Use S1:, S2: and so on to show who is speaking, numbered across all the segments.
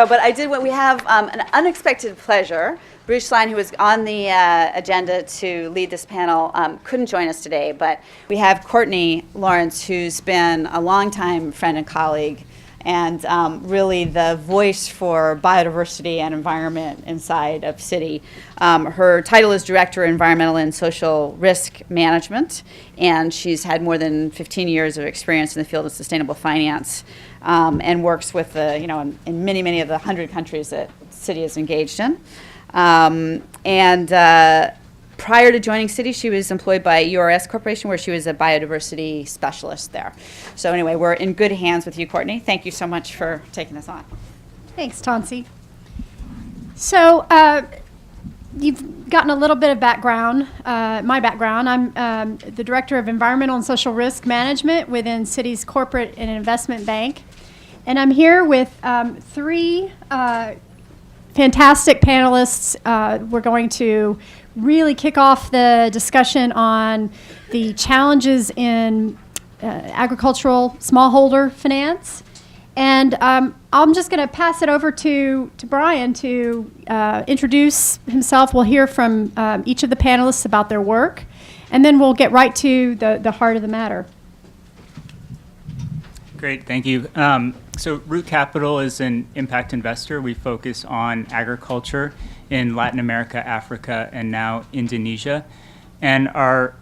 S1: But I did. We have an unexpected pleasure. Bruce Schlein, who was on the agenda to lead this panel, couldn't join us today. But we have Courtney Lowrance, who's been a longtime friend and colleague, and really the voice for biodiversity and environment inside of Citi. Her title is Director of Environmental and Social Risk Management, and she's had more than 15 years of experience in the field of sustainable finance, and works with in many of the 100 countries that Citi is engaged in. Prior to joining Citi, she was employed by URS Corporation, where she was a biodiversity specialist there. So anyway, we're in good hands with you, Courtney. Thank you so much for taking this on.
S2: Thanks, Tansi. So you've gotten a little bit of background, my background. I'm the Director of Environmental and Social Risk Management within Citi's Corporate and Investment Bank. And I'm here with three fantastic panelists. We're going to really kick off the discussion on the challenges in agricultural smallholder finance. And I'm just going to pass it over to Brian to introduce himself. We'll hear from each of the panelists about their work, and then we'll get right to the heart of the matter.
S3: Great, thank you. So Root Capital is an impact investor. We focus on agriculture in Latin America, Africa, and now Indonesia. And our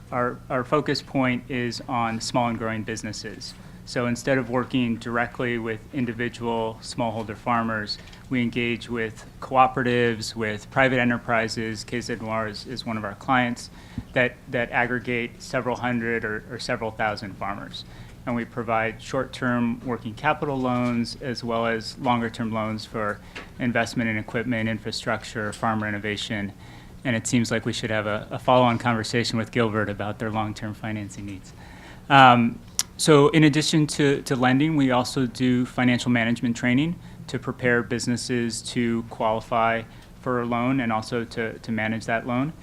S3: focus point is on small and growing businesses. So instead of working directly with individual smallholder farmers, we engage with cooperatives, with private enterprises. KZNOR is one of our clients that aggregate several hundred or several thousand farmers. And we provide short-term working capital loans as well as longer-term loans for investment in equipment, infrastructure, farm renovation. And it seems like we should have a follow-on conversation with Gilbert about their long-term financing needs. So in addition to lending, we also do financial management training to prepare businesses to qualify for a loan and also to manage that loan.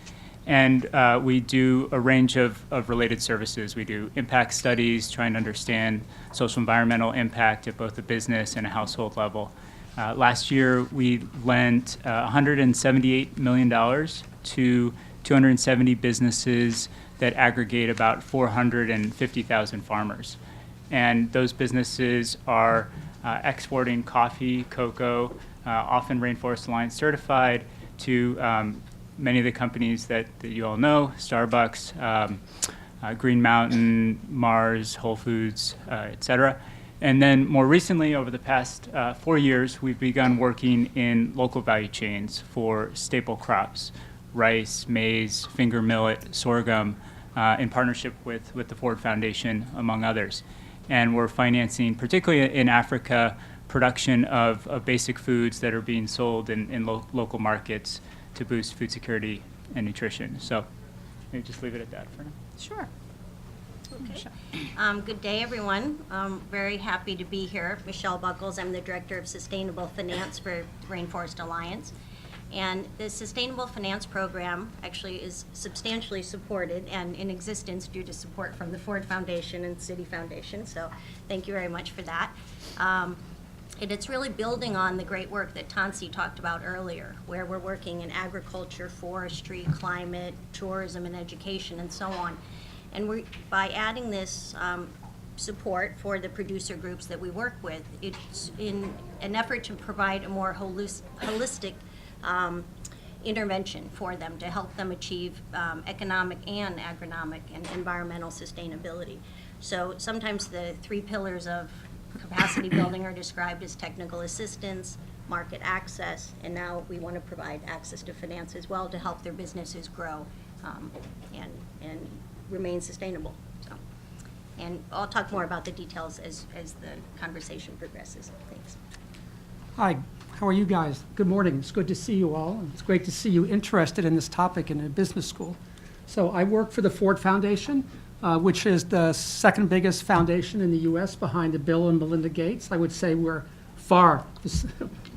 S3: And we do a range of related services. We do impact studies, trying to understand social environmental impact at both a business and a household level. Last year, we lent $178 million to 270 businesses that aggregate about 450,000 farmers. And those businesses are exporting coffee, cocoa, often Rainforest Alliance certified, to many of the companies that you all know: Starbucks, Green Mountain, Mars, Whole Foods, et cetera. And then more recently, over the past 4 years, we've begun working in local value chains for staple crops: rice, maize, finger millet, sorghum, in partnership with the Ford Foundation, among others. And we're financing, particularly in Africa, production of basic foods that are being sold in local markets to boost food security and nutrition. So maybe just leave it at that for now.
S1: Sure.
S4: Okay. Good day, everyone. Very happy to be here. Michelle Buckles. I'm the Director of Sustainable Finance for Rainforest Alliance. And the Sustainable Finance Program actually is substantially supported and in existence due to support from the Ford Foundation and Citi Foundation. So thank you very much for that. And it's really building on the great work that Tansi talked about earlier, where we're working in agriculture, forestry, climate, tourism, and education, and so on. And by adding this support for the producer groups that we work with, it's in an effort to provide a more holistic intervention for them to help them achieve economic and agronomic and environmental sustainability. So sometimes the three pillars of capacity building are described as technical assistance, market access, and now we want to provide access to finance as well to help their businesses grow and remain sustainable. So, and I'll talk more about the details as the conversation progresses. Thanks.
S5: Hi, how are you guys? Good morning. It's good to see you all. It's great to see you interested in this topic in a business school. So I work for the Ford Foundation, which is the second biggest foundation in the U.S. behind the Bill and Melinda Gates. I would say we're far,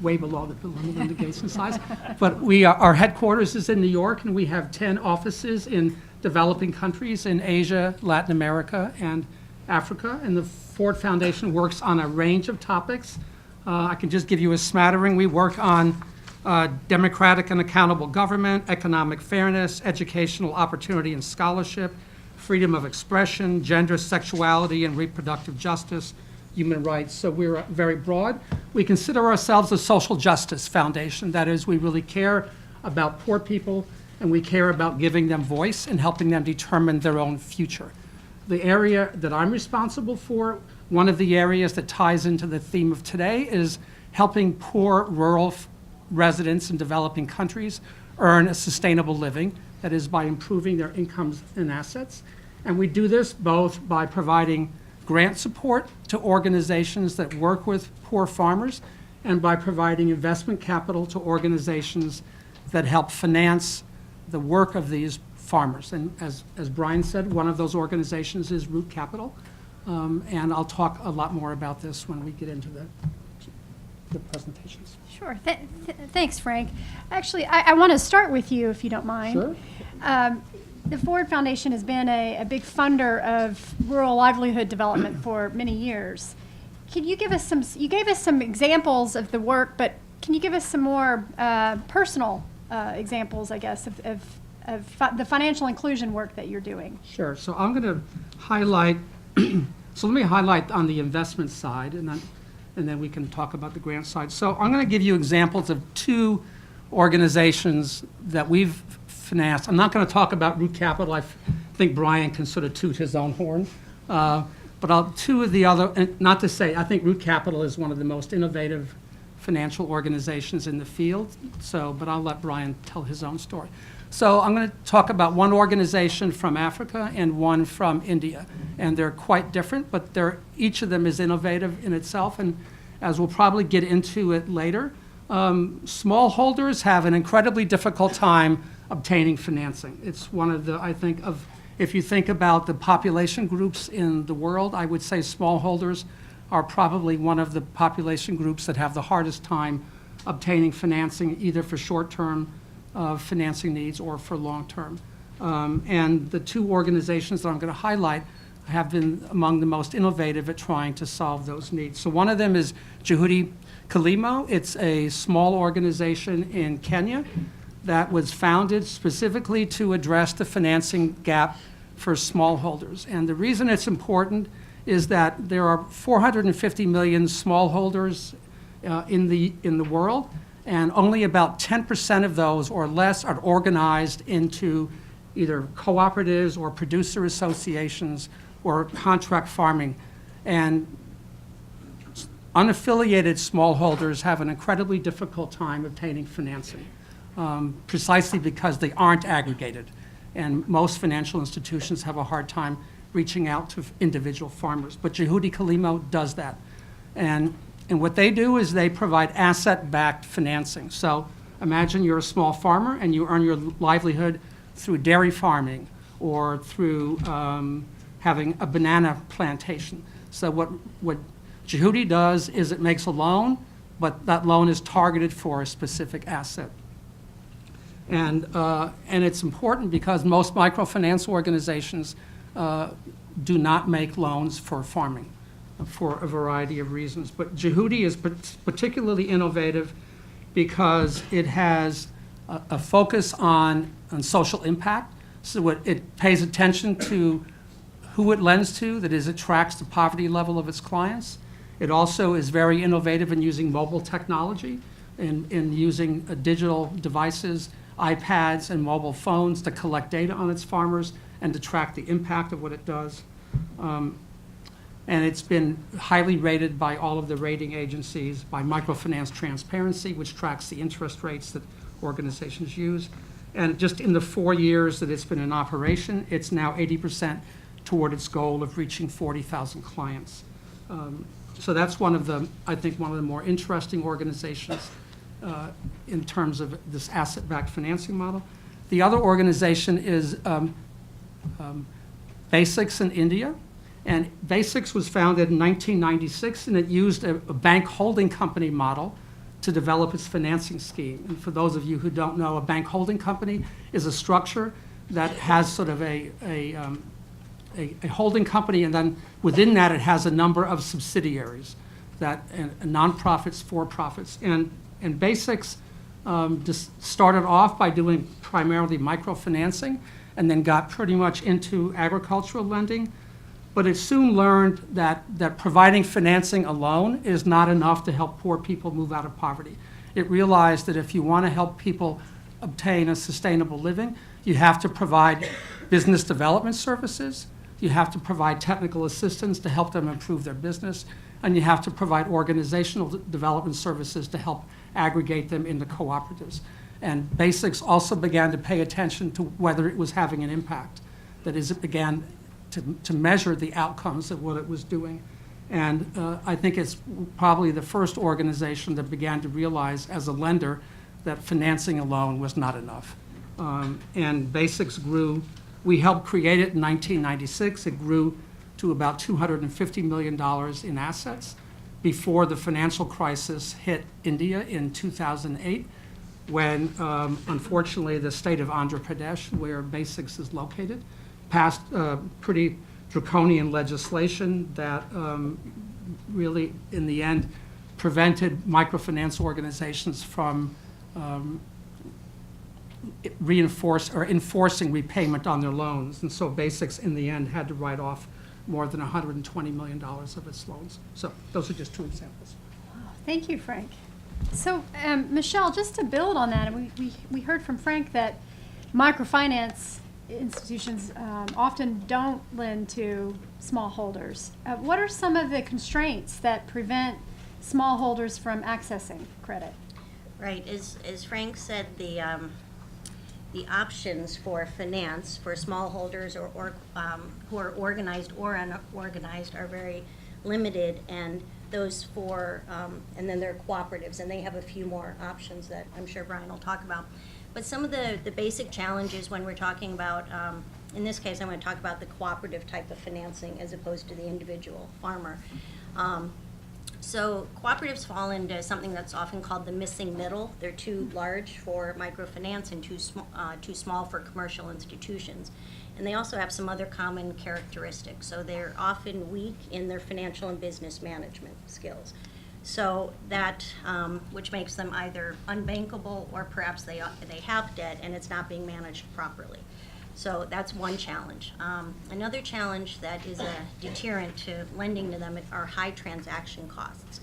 S5: way below the Bill and Melinda Gates in size. But our headquarters is in New York, and we have 10 offices in developing countries in Asia, Latin America, and Africa. And the Ford Foundation works on a range of topics, I can just give you a smattering. We work on democratic and accountable government, economic fairness, educational opportunity and scholarship, freedom of expression, gender, sexuality, and reproductive justice, human rights. So we're very broad. We consider ourselves a social justice foundation. That is, we really care about poor people, and we care about giving them voice and helping them determine their own future. The area that I'm responsible for, one of the areas that ties into the theme of today, is helping poor rural residents in developing countries earn a sustainable living, that is by improving their incomes and assets. And we do this both by providing grant support to organizations that work with poor farmers and by providing investment capital to organizations that help finance the work of these farmers. And as Brian said, one of those organizations is Root Capital. And I'll talk a lot more about this when we get into the presentations.
S2: Sure. Thanks, Frank. Actually, I want to start with you, if you don't mind.
S5: Sure.
S2: The Ford Foundation has been a big funder of rural livelihood development for many years. Can you give us you gave us some examples of the work, but can you give us some more personal examples, I guess, of the financial inclusion work that you're doing?
S5: Sure. So I'm going to highlight, so let me highlight on the investment side, and then we can talk about the grant side. So I'm going to give you examples of two organizations that we've financed. I'm not going to talk about Root Capital. I think Brian can sort of toot his own horn. But two of the other, and not to say, I think Root Capital is one of the most innovative financial organizations in the field. But I'll let Brian tell his own story. So I'm going to talk about one organization from Africa and one from India. And they're quite different, but each of them is innovative in itself. And as we'll probably get into it later, smallholders have an incredibly difficult time obtaining financing. It's one of the, I think, if you think about the population groups in the world, I would say smallholders are probably one of the population groups that have the hardest time obtaining financing, either for short-term financing needs or for long-term. And the two organizations that I'm going to highlight have been among the most innovative at trying to solve those needs. So one of them is Juhudi Kilimo. It's a small organization in Kenya that was founded specifically to address the financing gap for smallholders. And the reason it's important is that there are 450 million smallholders in the world, and only about 10% of those or less are organized into either cooperatives or producer associations or contract farming. And unaffiliated smallholders have an incredibly difficult time obtaining financing, precisely because they aren't aggregated. And most financial institutions have a hard time reaching out to individual farmers. But Juhudi Kilimo does that. And what they do is they provide asset-backed financing. So imagine you're a small farmer and you earn your livelihood through dairy farming or through having a banana plantation. So what Juhudi does is it makes a loan, but that loan is targeted for a specific asset. And it's important because most microfinance organizations do not make loans for farming for a variety of reasons. But Juhudi is particularly innovative because it has a focus on social impact. So it pays attention to who it lends to, that is, it tracks the poverty level of its clients. It also is very innovative in using mobile technology and in using digital devices, iPads and mobile phones to collect data on its farmers and to track the impact of what it does. And it's been highly rated by all of the rating agencies, by Microfinance Transparency, which tracks the interest rates that organizations use. And just in the 4 years that it's been in operation, it's now 80% toward its goal of reaching 40,000 clients. So that's I think one of the more interesting organizations in terms of this asset-backed financing model. The other organization is Basics in India. And Basics was founded in 1996, and it used a bank holding company model to develop its financing scheme. And for those of you who don't know, a bank holding company is a structure that has sort of a holding company, and then within that it has a number of subsidiaries. and nonprofits, for-profits. And Basics just started off by doing primarily microfinancing and then got pretty much into agricultural lending. But it soon learned that providing financing alone is not enough to help poor people move out of poverty. It realized that if you want to help people obtain a sustainable living, you have to provide business development services, you have to provide technical assistance to help them improve their business, and you have to provide organizational development services to help aggregate them into cooperatives. And Basics also began to pay attention to whether it was having an impact. That is, it began to measure the outcomes of what it was doing. And I think it's probably the first organization that began to realize as a lender that financing alone was not enough. And Basics grew. We helped create it in 1996. It grew to about $250 million in assets before the financial crisis hit India in 2008, when unfortunately the state of Andhra Pradesh, where Basics is located, passed pretty draconian legislation that really, in the end, prevented microfinance organizations from enforcing repayment on their loans. And so Basics, in the end, had to write off more than $120 million of its loans. So those are just two examples.
S2: Thank you, Frank. So, Michelle, just to build on that, we heard from Frank that microfinance institutions often don't lend to smallholders. What are some of the constraints that prevent smallholders from accessing credit?
S4: Right, as Frank said, the options for finance for smallholders or who are organized or unorganized are very limited, and those for, and then there are cooperatives, and they have a few more options that I'm sure Brian will talk about. But some of the basic challenges when we're talking about, in this case, I'm going to talk about the cooperative type of financing as opposed to the individual farmer. So cooperatives fall into something that's often called the missing middle. They're too large for microfinance and too small for commercial institutions. And they also have some other common characteristics. So they're often weak in their financial and business management skills. So that, which makes them either unbankable or perhaps they have debt and it's not being managed properly. So that's one challenge. Another challenge that is a deterrent to lending to them are high transaction costs.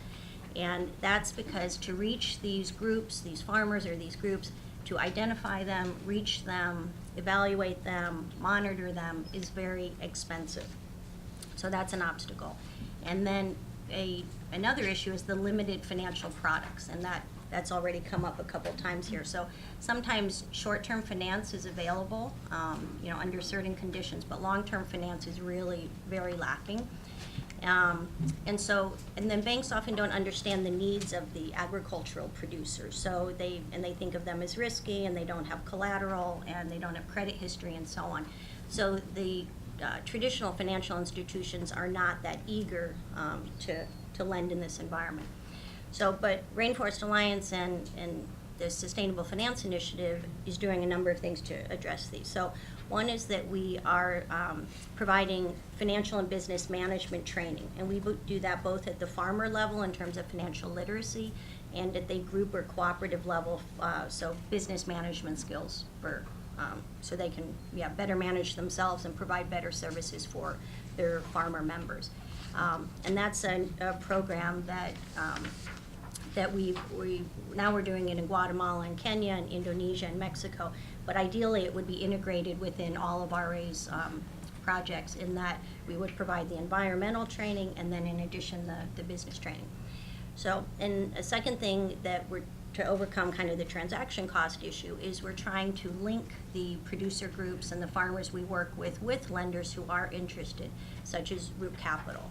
S4: And that's because to reach these groups, these farmers or these groups, to identify them, reach them, evaluate them, monitor them is very expensive. So that's an obstacle. And then another issue is the limited financial products, and that's already come up a couple times here. So sometimes short-term finance is available, under certain conditions, but long-term finance is really very lacking. And then banks often don't understand the needs of the agricultural producers. So they think of them as risky, and they don't have collateral, and they don't have credit history, and so on. So the traditional financial institutions are not that eager to lend in this environment. So, but Rainforest Alliance and the Sustainable Finance Initiative is doing a number of things to address these. So one is that we are providing financial and business management training, and we do that both at the farmer level in terms of financial literacy and at the group or cooperative level, so business management skills for so they can better manage themselves and provide better services for their farmer members. And that's a program that we're doing it in Guatemala and Kenya and Indonesia and Mexico, but ideally it would be integrated within all of RA's projects, in that we would provide the environmental training and then in addition the business training. So, and a second thing that we're to overcome kind of the transaction cost issue is we're trying to link the producer groups and the farmers we work with lenders who are interested, such as Root Capital.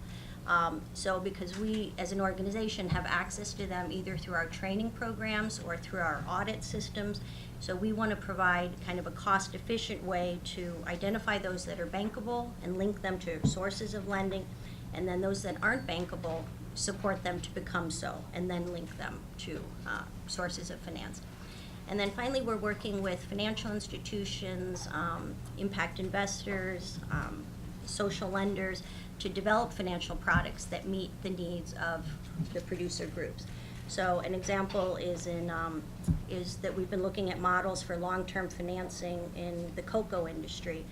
S4: So because we as an organization have access to them either through our training programs or through our audit systems, so we want to provide kind of a cost-efficient way to identify those that are bankable and link them to sources of lending, and then those that aren't bankable, support them to become so, and then link them to sources of finance. And then finally, we're working with financial institutions, impact investors, social lenders to develop financial products that meet the needs of the producer groups. So an example is is that we've been looking at models for long-term financing in the cocoa industry.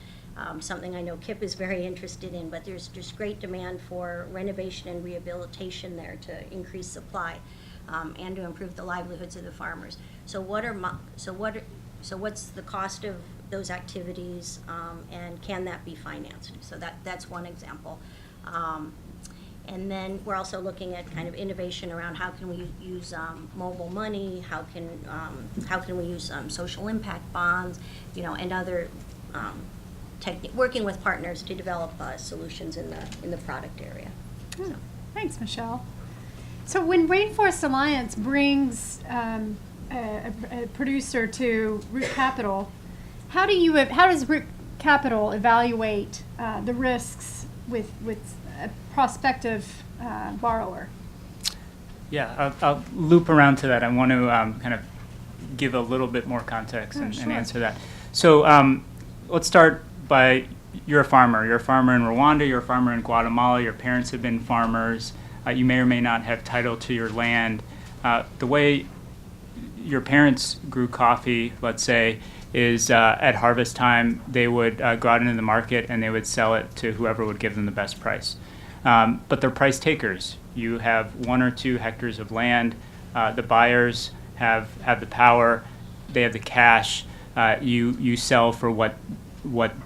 S4: Something I know Kip is very interested in, but there's just great demand for renovation and rehabilitation there to increase supply and to improve the livelihoods of the farmers. So what's the cost of those activities, and can that be financed? So that's one example. And then we're also looking at kind of innovation around how can we use mobile money, how can we use social impact bonds, and other working with partners to develop solutions in the product area. So.
S2: Thanks, Michelle. So when Rainforest Alliance brings a producer to Root Capital, how does Root Capital evaluate the risks with a prospective borrower?
S3: Yeah, I'll loop around to that. I want to kind of give a little bit more context and
S2: Sure.
S3: answer that. So let's start by, you're a farmer. You're a farmer in Rwanda, you're a farmer in Guatemala, your parents have been farmers, you may or may not have title to your land. The way your parents grew coffee, let's say, is at harvest time, they would go out into the market and they would sell it to whoever would give them the best price. But they're price takers. You have 1 or 2 hectares of land. The buyers have the power. They have the cash. You sell for what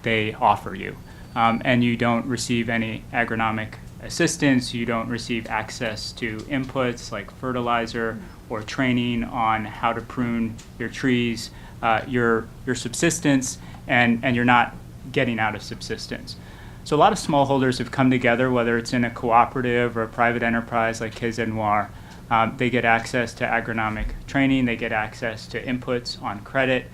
S3: they offer you. And you don't receive any agronomic assistance. You don't receive access to inputs like fertilizer or training on how to prune your trees, your subsistence, and you're not getting out of subsistence. So a lot of smallholders have come together, whether it's in a cooperative or a private enterprise like KZ Noir. They get access to agronomic training. They get access to inputs on credit.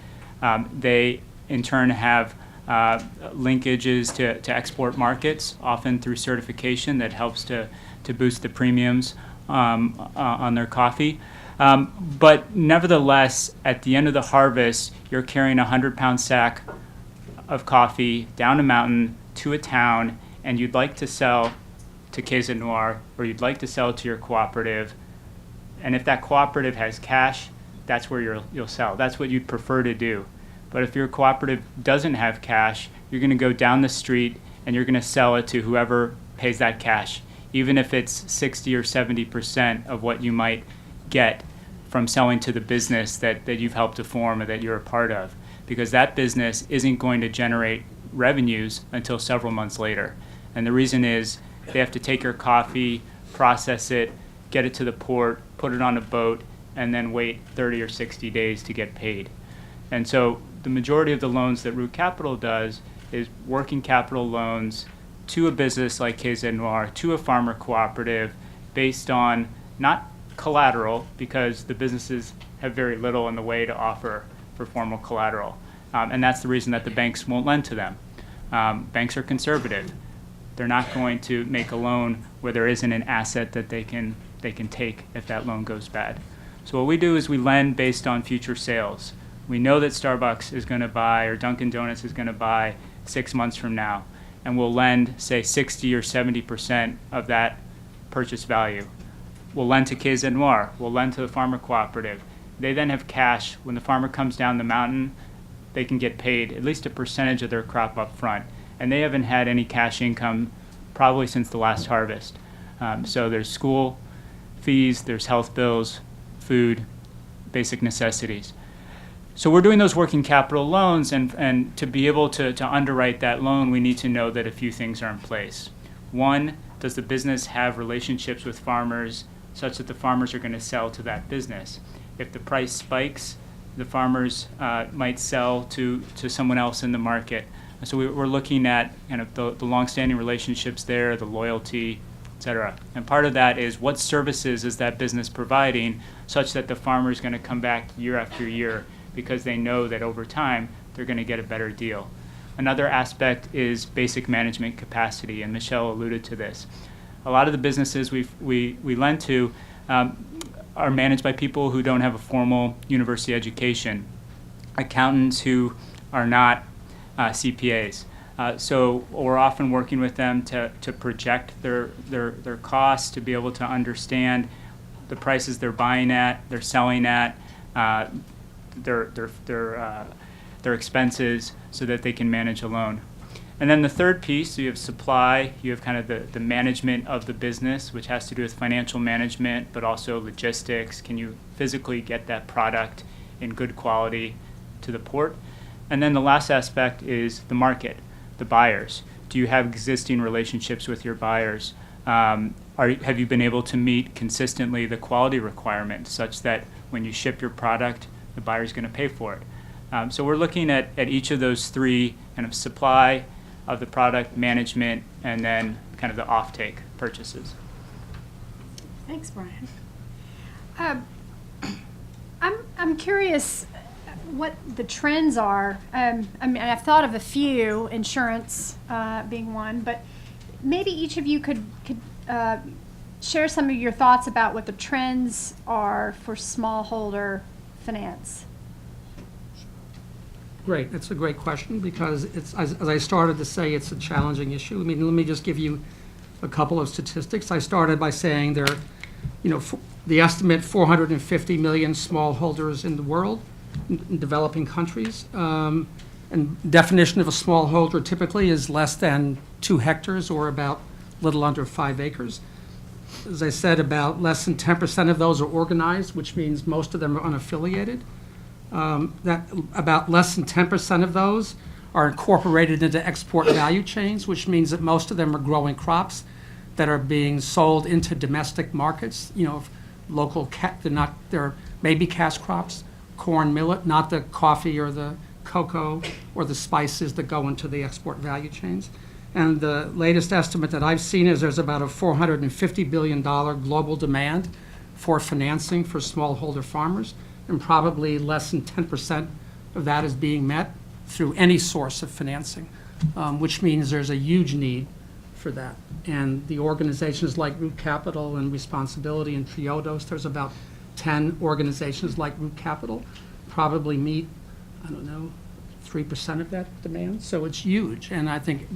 S3: They, in turn, have linkages to export markets, often through certification that helps to boost the premiums on their coffee. But nevertheless, at the end of the harvest, you're carrying a 100-pound sack of coffee down a mountain to a town, and you'd like to sell to KZ Noir, or you'd like to sell to your cooperative. And if that cooperative has cash, that's where you'll sell. That's what you'd prefer to do. But if your cooperative doesn't have cash, you're going to go down the street and you're going to sell it to whoever pays that cash, even if it's 60 or 70% of what you might get from selling to the business that you've helped to form or that you're a part of, because that business isn't going to generate revenues until several months later. And the reason is they have to take your coffee, process it, get it to the port, put it on a boat, and then wait 30 or 60 days to get paid. And so the majority of the loans that Root Capital does is working capital loans to a business like KZ Noir, to a farmer cooperative, based on not collateral, because the businesses have very little in the way to offer for formal collateral. And that's the reason that the banks won't lend to them. Banks are conservative. They're not going to make a loan where there isn't an asset that they can take if that loan goes bad. So what we do is we lend based on future sales. We know that Starbucks is going to buy, or Dunkin' Donuts is going to buy 6 months from now, and we'll lend, say, 60 or 70% of that purchase value. We'll lend to KZ Noir. We'll lend to the farmer cooperative. They then have cash. When the farmer comes down the mountain, they can get paid at least a percentage of their crop up front. And they haven't had any cash income probably since the last harvest. So there's school fees, there's health bills, food, basic necessities. So we're doing those working capital loans, and to be able to underwrite that loan, we need to know that a few things are in place. One, does the business have relationships with farmers such that the farmers are going to sell to that business? If the price spikes, the farmers might sell to someone else in the market. So we're looking at kind of the longstanding relationships there, the loyalty, et cetera. And part of that is what services is that business providing such that the farmer is going to come back year after year because they know that over time they're going to get a better deal. Another aspect is basic management capacity, and Michelle alluded to this. A lot of the businesses we lend to are managed by people who don't have a formal university education, accountants who are not CPAs, So we're often working with them to project their costs, to be able to understand the prices they're buying at, they're selling at, their expenses, so that they can manage a loan. And then the third piece, you have supply, you have kind of the management of the business, which has to do with financial management, but also logistics. Can you physically get that product in good quality to the port? And then the last aspect is the market, the buyers. Do you have existing relationships with your buyers? Have you been able to meet consistently the quality requirements such that when you ship your product, the buyer's going to pay for it? So we're looking at each of those three, kind of supply of the product, management, and then kind of the offtake purchases.
S2: Thanks, Brian. I'm curious what the trends are. I mean, I've thought of a few, insurance being one, but maybe each of you could share some of your thoughts about what the trends are for smallholder finance.
S5: Great, that's a great question, because it's, as I started to say, it's a challenging issue. I mean, let me just give you a couple of statistics. I started by saying there are, the estimate 450 million smallholders in the world, in developing countries. And definition of a smallholder typically is less than 2 hectares, or about a little under 5 acres. As I said, about less than 10% of those are organized, which means most of them are unaffiliated. That about less than 10% of those are incorporated into export value chains, which means that most of them are growing crops that are being sold into domestic markets. Local, they're maybe cash crops, corn, millet, not the coffee or the cocoa or the spices that go into the export value chains. And the latest estimate that I've seen is there's about a $450 billion global demand for financing for smallholder farmers, and probably less than 10% of that is being met through any source of financing, which means there's a huge need for that. And the organizations like Root Capital and Responsibility and Triodos, there's about 10 organizations like Root Capital, probably meet, 3% of that demand. So it's huge. And I think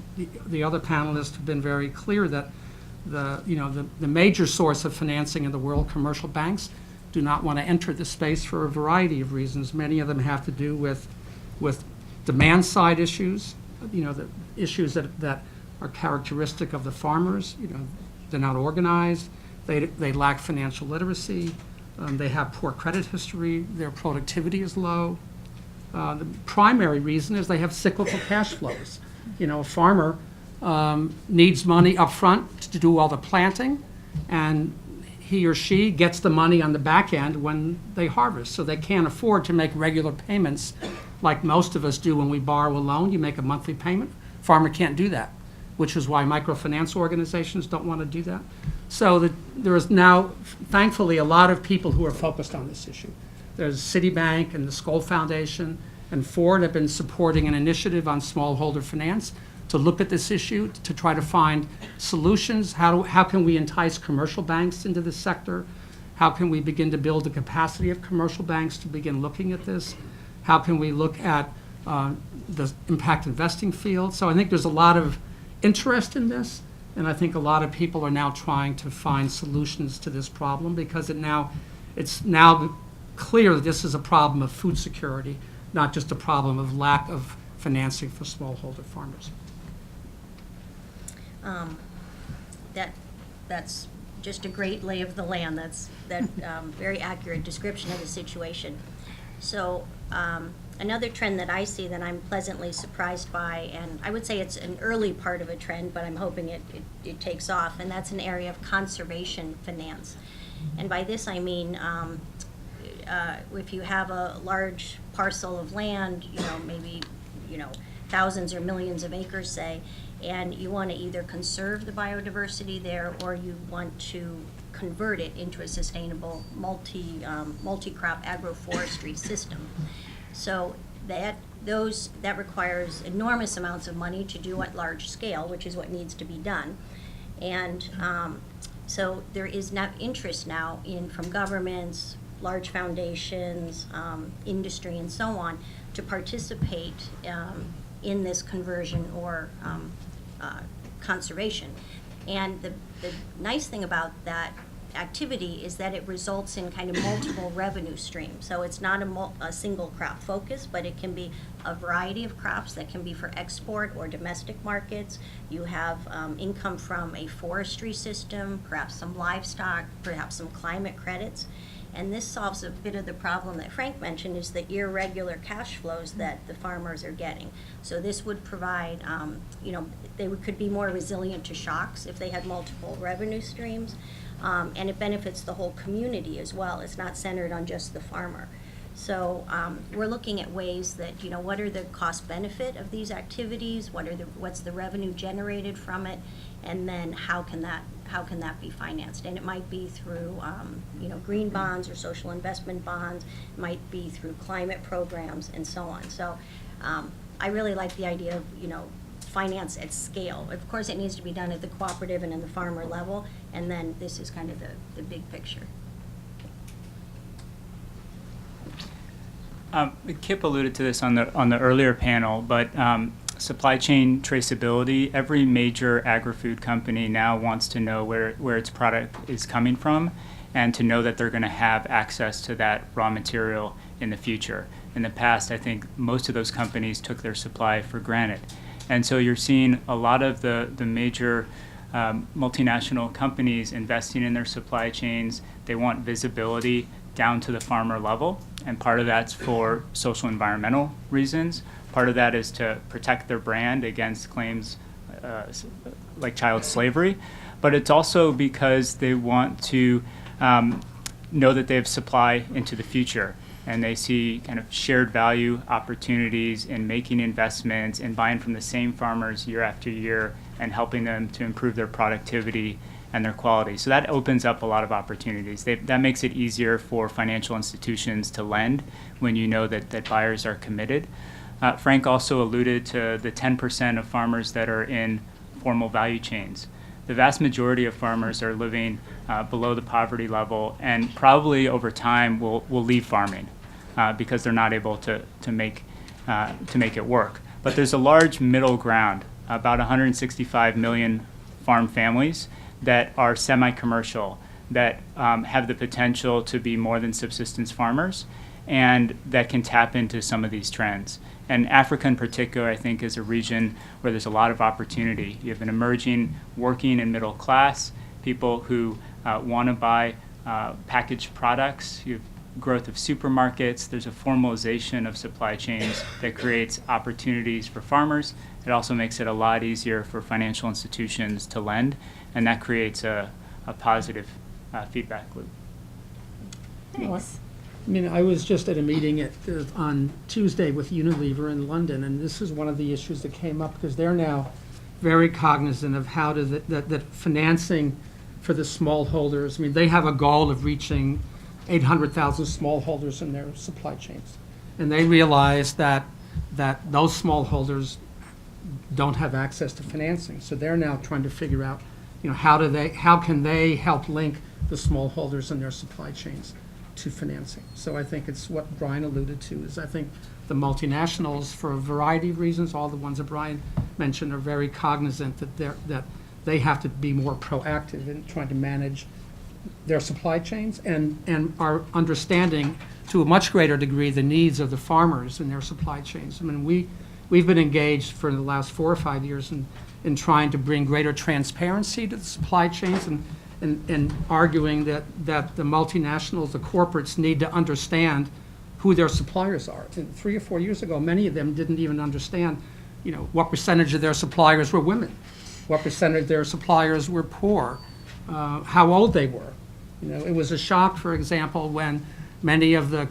S5: the other panelists have been very clear that the major source of financing in the world, commercial banks, do not want to enter the space for a variety of reasons. Many of them have to do with demand side issues, the issues that are characteristic of the farmers. They're not organized, they lack financial literacy, they have poor credit history, their productivity is low. The primary reason is they have cyclical cash flows. A farmer needs money up front to do all the planting, and he or she gets the money on the back end when they harvest. So they can't afford to make regular payments like most of us do when we borrow a loan. You make a monthly payment. Farmer can't do that, which is why microfinance organizations don't want to do that. So there is now, thankfully, a lot of people who are focused on this issue. There's Citibank and the Skoll Foundation and Ford have been supporting an initiative on smallholder finance to look at this issue, to try to find solutions. How can we entice commercial banks into this sector? How can we begin to build the capacity of commercial banks to begin looking at this? How can we look at the impact investing field? So I think there's a lot of interest in this, and I think a lot of people are now trying to find solutions to this problem, because it's now clear that this is a problem of food security, not just a problem of lack of financing for smallholder farmers.
S4: That's just a great lay of the land. That's very accurate description of the situation. So another trend that I see that I'm pleasantly surprised by, and I would say it's an early part of a trend, but I'm hoping it takes off, and that's an area of conservation finance. And by this I mean if you have a large parcel of land, maybe thousands or millions of acres, say, and you want to either conserve the biodiversity there, or you want to convert it into a sustainable multi-crop agroforestry system. So that requires enormous amounts of money to do at large scale, which is what needs to be done. And so there is not interest now from governments, large foundations, industry, and so on, to participate in this conversion or conservation. And the nice thing about that activity is that it results in kind of multiple revenue streams. So it's not a single crop focus, but it can be a variety of crops that can be for export or domestic markets. You have income from a forestry system, perhaps some livestock, perhaps some climate credits. And this solves a bit of the problem that Frank mentioned, is the irregular cash flows that the farmers are getting. So this would provide, they could be more resilient to shocks if they had multiple revenue streams. And it benefits the whole community as well. It's not centered on just the farmer. So we're looking at ways that, what are the cost benefit of these activities? What's the revenue generated from it? And then how can that be financed? And it might be through, green bonds or social investment bonds. It might be through climate programs and so on. So I really like the idea of, finance at scale. Of course, it needs to be done at the cooperative and in the farmer level, and then this is kind of the big picture.
S3: Kip alluded to this on the earlier panel, but supply chain traceability, every major agri-food company now wants to know where its product is coming from, and to know that they're going to have access to that raw material in the future. In the past, I think most of those companies took their supply for granted. And so you're seeing a lot of the major multinational companies investing in their supply chains. They want visibility down to the farmer level, and part of that's for social environmental reasons. Part of that is to protect their brand against claims like child slavery, but it's also because they want to know that they have supply into the future. And they see kind of shared value opportunities in making investments and buying from the same farmers year after year and helping them to improve their productivity and their quality. So that opens up a lot of opportunities. That makes it easier for financial institutions to lend when you know that buyers are committed. Frank also alluded to the 10% of farmers that are in formal value chains. The vast majority of farmers are living below the poverty level, and probably over time will leave farming because they're not able to make it work. But there's a large middle ground, about 165 million farm families that are semi-commercial, that have the potential to be more than subsistence farmers, and that can tap into some of these trends. And Africa in particular, I think, is a region where there's a lot of opportunity. You have an emerging working and middle class, people who want to buy packaged products. You have growth of supermarkets. There's a formalization of supply chains that creates opportunities for farmers. It also makes it a lot easier for financial institutions to lend, and that creates a positive feedback loop.
S2: Thanks.
S5: I mean, I was just at a meeting on Tuesday with Unilever in London, and this is one of the issues that came up because they're now very cognizant of how that financing for the smallholders. I mean, they have a goal of reaching 800,000 smallholders in their supply chains, and they realize that those smallholders don't have access to financing. So they're now trying to figure out, how can they help link the smallholders in their supply chains to financing. So I think it's what Brian alluded to, is I think the multinationals, for a variety of reasons, all the ones that Brian mentioned, are very cognizant that they have to be more proactive in trying to manage their supply chains and are understanding to a much greater degree the needs of the farmers in their supply chains. I mean, we've been engaged for the last 4 or 5 years in trying to bring greater transparency to the supply chains and arguing that the multinationals, the corporates, need to understand who their suppliers are. And 3 or 4 years ago, many of them didn't even understand, what percentage of their suppliers were women, what percentage of their suppliers were poor, how old they were. It was a shock, for example, when many of the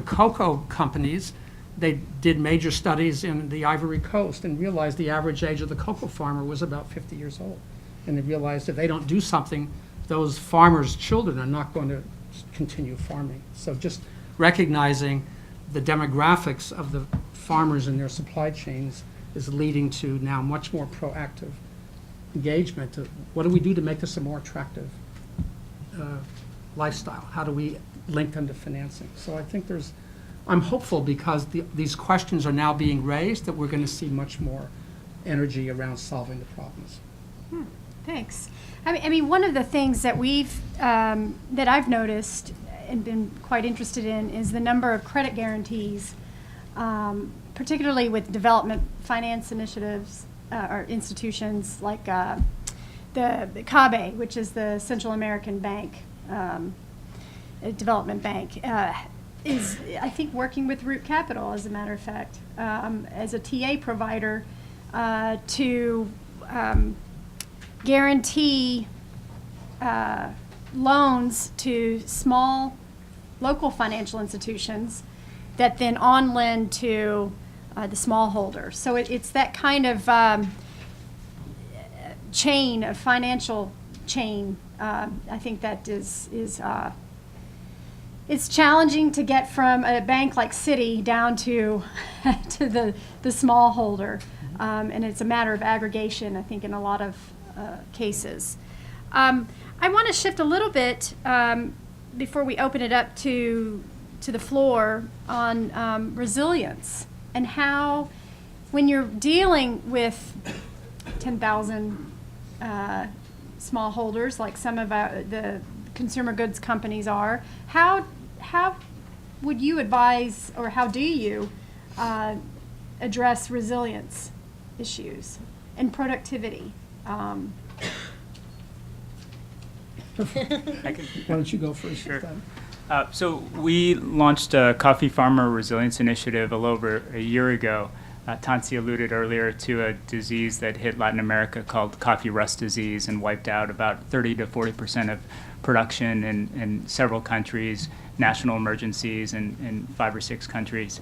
S5: cocoa companies, they did major studies in the Ivory Coast and realized the average age of the cocoa farmer was about 50 years old. And they realized if they don't do something, those farmers' children are not going to continue farming. So just recognizing the demographics of the farmers in their supply chains is leading to now much more proactive engagement of what do we do to make this a more attractive lifestyle? How do we link them to financing? So I think there's I'm hopeful because these questions are now being raised that we're going to see much more energy around solving the problems.
S2: Thanks. I mean, one of the things that that I've noticed and been quite interested in is the number of credit guarantees, particularly with development finance initiatives or institutions like the CABE, which is the Central American Bank, Development Bank, is, I think, working with Root Capital, as a matter of fact, as a TA provider to guarantee loans to small local financial institutions that then on-lend to the smallholder. So it's that kind of chain, of financial chain. I think that is it's challenging to get from a bank like Citi down to to the smallholder, and it's a matter of aggregation, I think, in a lot of cases. I want to shift a little bit before we open it up to the floor on resilience and how, when you're dealing with 10,000 smallholders, like some of the consumer goods companies are, how would you advise, or how do you address resilience issues and productivity?
S3: I can,
S5: Why don't you go first?
S3: Sure.
S5: Then?
S3: So we launched a coffee farmer resilience initiative a little over a year ago. Tansi alluded earlier to a disease that hit Latin America called coffee rust disease and wiped out about 30 to 40% of production in several countries, national emergencies in 5 or 6 countries.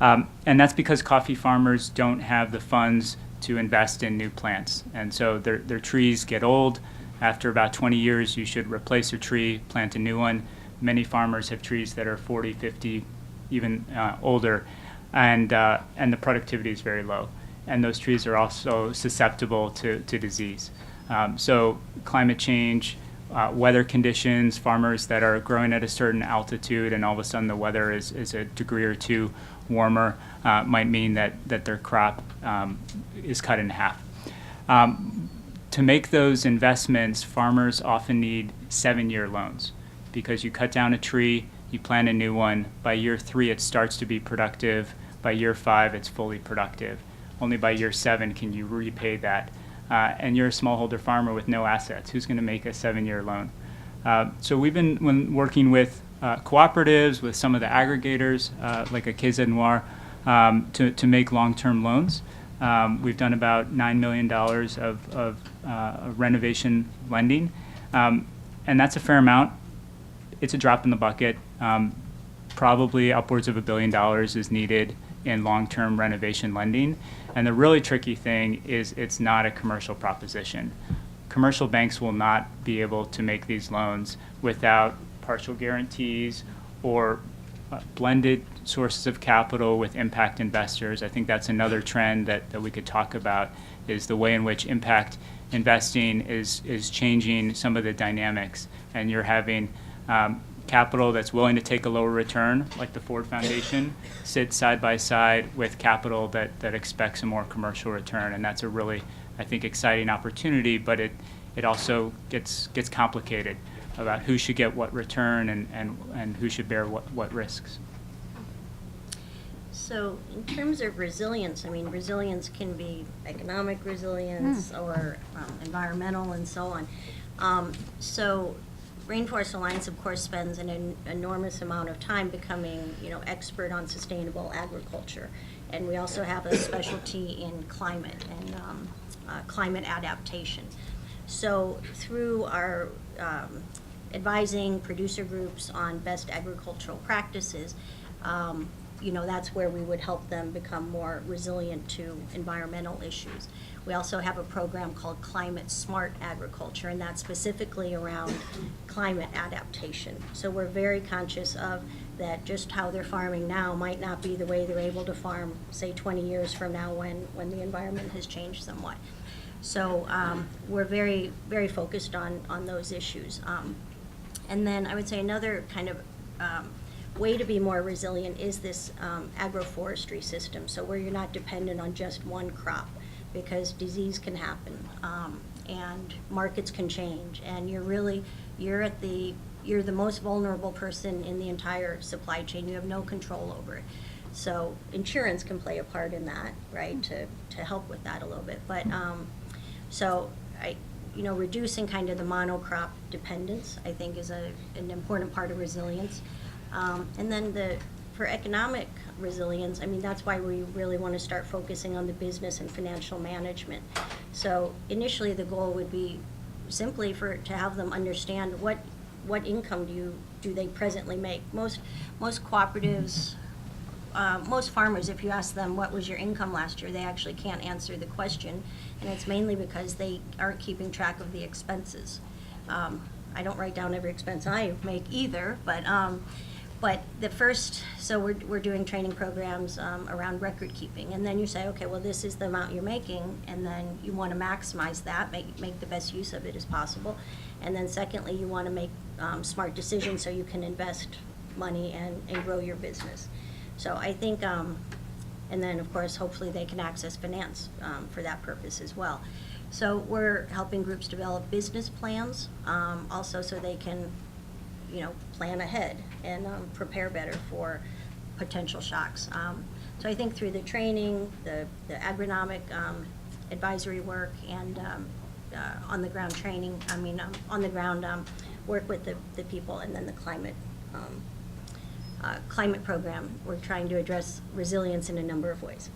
S3: And that's because coffee farmers don't have the funds to invest in new plants. And so their trees get old. After about 20 years, you should replace a tree, plant a new one. Many farmers have trees that are 40, 50, even older, and the productivity is very low. And those trees are also susceptible to disease. So climate change, weather conditions, farmers that are growing at a certain altitude and all of a sudden the weather is a degree or two warmer might mean that their crop is cut in half. To make those investments, farmers often need 7-year loans because you cut down a tree, you plant a new one. By year 3, it starts to be productive. By year 5, it's fully productive. Only by year 7 can you repay that. And you're a smallholder farmer with no assets. Who's going to make a 7-year loan? So we've been working with cooperatives, with some of the aggregators, like a KZ Noir, to make long-term loans. We've done about $9 million of renovation lending, and that's a fair amount. It's a drop in the bucket. Probably upwards of $1 billion is needed in long-term renovation lending. And the really tricky thing is it's not a commercial proposition. Commercial banks will not be able to make these loans without partial guarantees or blended sources of capital with impact investors. I think that's another trend that we could talk about, is the way in which impact investing is changing some of the dynamics. And you're having capital that's willing to take a lower return, like the Ford Foundation, sit side by side with capital that expects a more commercial return. And that's a really, I think, exciting opportunity, but it also gets complicated about who should get what return and who should bear what risks.
S4: So in terms of resilience, I mean, resilience can be economic resilience or environmental and so on. So Rainforest Alliance, of course, spends an enormous amount of time becoming, expert on sustainable agriculture. And we also have a specialty in climate and climate adaptation. So through our advising producer groups on best agricultural practices, that's where we would help them become more resilient to environmental issues. We also have a program called Climate Smart Agriculture, and that's specifically around climate adaptation. So we're very conscious of that just how they're farming now might not be the way they're able to farm, say, 20 years from now when the environment has changed somewhat. So we're very, very focused on those issues. And then I would say another kind of way to be more resilient is this agroforestry system, so where you're not dependent on just one crop, because disease can happen, and markets can change, and you're the most vulnerable person in the entire supply chain. You have no control over it. So insurance can play a part in that, right, to help with that a little bit. But reducing kind of the monocrop dependence, I think, is an important part of resilience. And then for economic resilience, I mean, that's why we really want to start focusing on the business and financial management. So initially, the goal would be simply to have them understand what income do they presently make. Most cooperatives, most farmers, if you ask them what was your income last year, they actually can't answer the question, and it's mainly because they aren't keeping track of the expenses. I don't write down every expense I make either, but so we're doing training programs around record keeping, and then you say, okay, well, this is the amount you're making, and then you want to maximize that, make the best use of it as possible, and then secondly, you want to make smart decisions so you can invest money and grow your business. So I think, and then of course, hopefully they can access finance for that purpose as well. So we're helping groups develop business plans, also so they can, plan ahead and prepare better for potential shocks. So I think through the training, the agronomic advisory work, and on the ground training, on the ground work with the people, and then the climate program, we're trying to address resilience in a number of ways.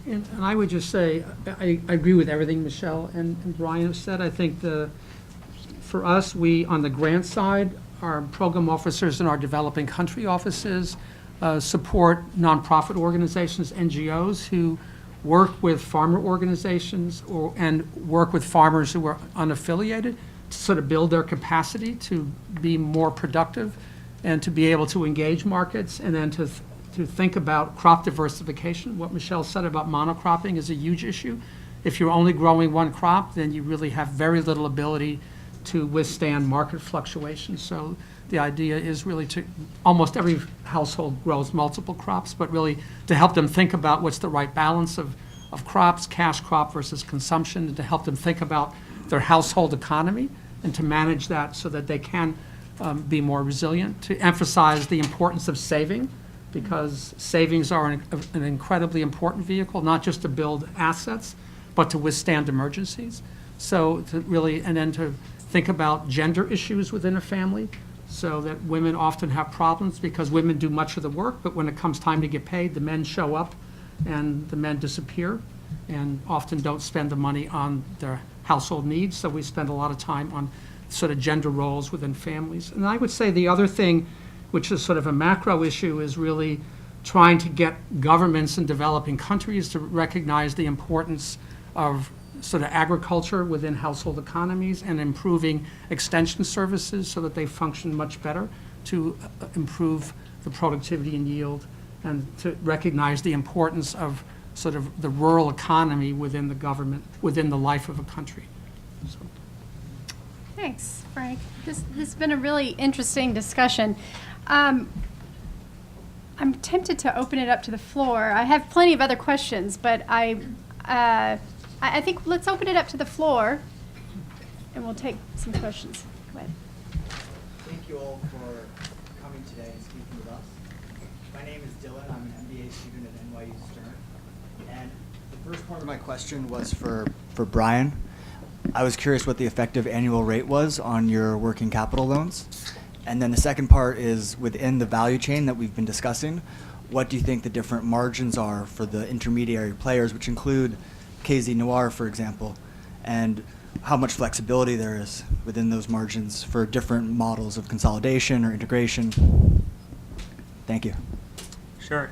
S5: And I would just say, I agree with everything Michelle and Brian have said. I think for us, we, on the grant side, our program officers in our developing country offices support nonprofit organizations, NGOs, who work with farmer organizations and work with farmers who are unaffiliated to sort of build their capacity to be more productive and to be able to engage markets, and then to think about crop diversification. What Michelle said about monocropping is a huge issue. If you're only growing one crop, then you really have very little ability to withstand market fluctuations. So the idea is really almost every household grows multiple crops, but really to help them think about what's the right balance of crops, cash crop versus consumption, and to help them think about their household economy and to manage that so that they can be more resilient, to emphasize the importance of saving, because savings are an incredibly important vehicle, not just to build assets, but to withstand emergencies. So to really, and then to think about gender issues within a family, so that women often have problems because women do much of the work, but when it comes time to get paid, the men show up and the men disappear and often don't spend the money on their household needs. So we spend a lot of time on sort of gender roles within families. And I would say the other thing, which is sort of a macro issue, is really trying to get governments in developing countries to recognize the importance of sort of agriculture within household economies and improving extension services so that they function much better to improve the productivity and yield, and to recognize the importance of sort of the rural economy within the government, within the life of a country. So.
S2: Thanks, Frank. This has been a really interesting discussion. I'm tempted to open it up to the floor. I have plenty of other questions, but I think let's open it up to the floor, and we'll take some questions. Go ahead.
S6: Thank you all for coming today and speaking with us. My name is Dylan. I'm an MBA student at NYU-Stern. And the first part of my question was for Brian. I was curious what the effective annual rate was on your working capital loans. And then the second part is, within the value chain that we've been discussing, what do you think the different margins are for the intermediary players, which include KZ Noir, for example, and how much flexibility there is within those margins for different models of consolidation or integration? Thank you.
S3: Sure.